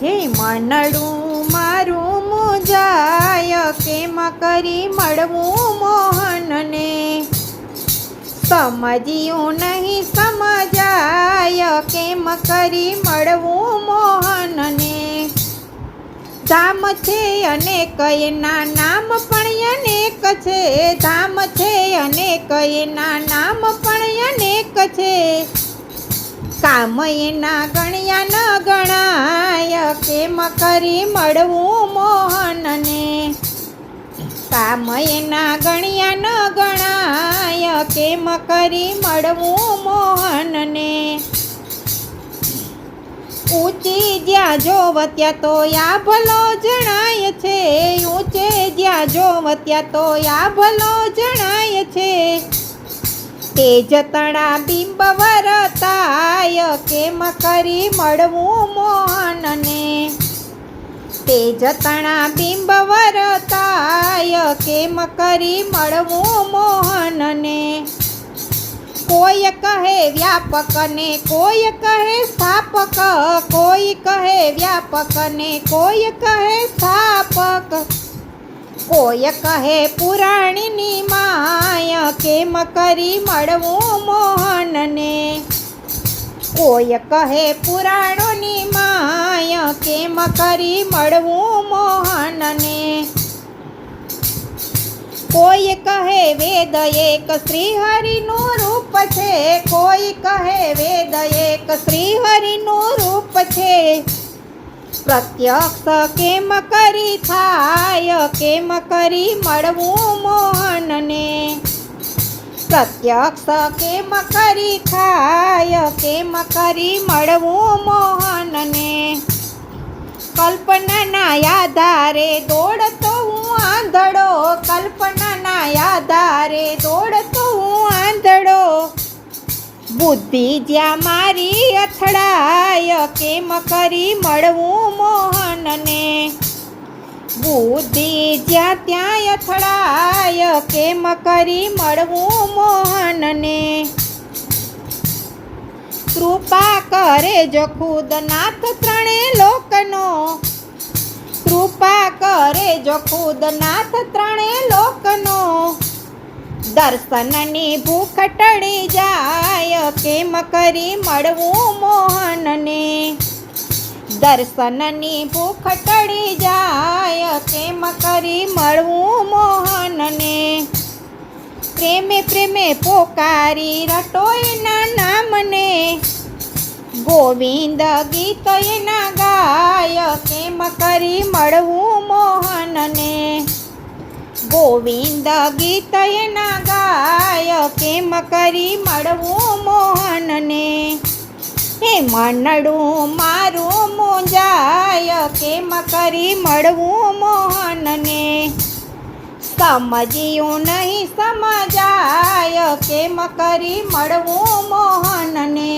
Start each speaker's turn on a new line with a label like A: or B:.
A: હે મનડું મારું મુંજાય, કેમ કરી મળવું મોહનને. સમજ્યું નહીં સમજાય, કેમ કરી મળવું મોહનને. ધામ છે અનેક એના નામ પણ અનેક છે, ધામ છે અનેક એના નામ પણ અનેક છે. કામ એના ગણ્યા ન ગણાય, કેમ કરી મળવું મોહનને. કામ એના ગણ્યા ન ગણાય, કેમ કરી મળવું મોહનને. ઊંચી જ્યાં જોવ ત્યાં તો આ ભલો જણાય છે, ઊંચે જ્યાં જોવ ત્યાં તો આ ભલો જણાય છે. તેજ તણા બિંબ વરતાય, કેમ કરી મળવું મોહનને. તેજ તણા બિંબ વરતાય, કેમ કરી મળવું મોહનને. કોઈ કહે વ્યાપક ને કોઈ કહે સ્થાપક, કોઈ કહે વ્યાપક ને કોઈ કહે સ્થાપક. કોઈ કહે પુરાણીની માય, કેમ કરી મળવું મોહનને. કોઈ કહે પુરાણોની માય, કેમ કરી મળવું મોહનને. કોઈ કહે વેદ એક શ્રીહરિનું રૂપ છે, કોઈ કહે વેદ એક શ્રીહરિનું રૂપ છે. પ્રત્યક્ષ કેમ કરી થાય, કેમ કરી મળવું મોહનને. પ્રત્યક્ષ કેમ કરી થાય, કેમ કરી મળવું મોહનને. કલ્પનાના આધારે દોડતો હું આંધળો, કલ્પનાના આધારે દોડતો હું આંધળો. બુદ્ધિ જ્યાં મારી અથડાય, કેમ કરી મળવું મોહનને. બુદ્ધિ જ્યાં ત્યાં અથડાય, કેમ કરી મળવું મોહનને. કૃપા કરે જો ખુદ નાથ ત્રણે લોકનો, કૃપા કરે જો ખુદ નાથ ત્રણે લોકનો. દર્શનની ભૂખ ટળી જાય, કેમ કરી મળવું મોહનને. દર્શનની ભૂખ ટળી જાય, કેમ કરી મળવું મોહનને. પ્રેમે પ્રેમે પોકારી રટો એના નામને, ગોવિંદ ગીત એના ગાય, કેમ કરી મળવું મોહનને. ગોવિંદ ગીત એના ગાય, કેમ કરી મળવું મોહનને. હે મનડું મારું મુંજાય, કેમ કરી મળવું મોહનને. સમજ્યું નહીં સમજાય, કેમ કરી મળવું મોહનને.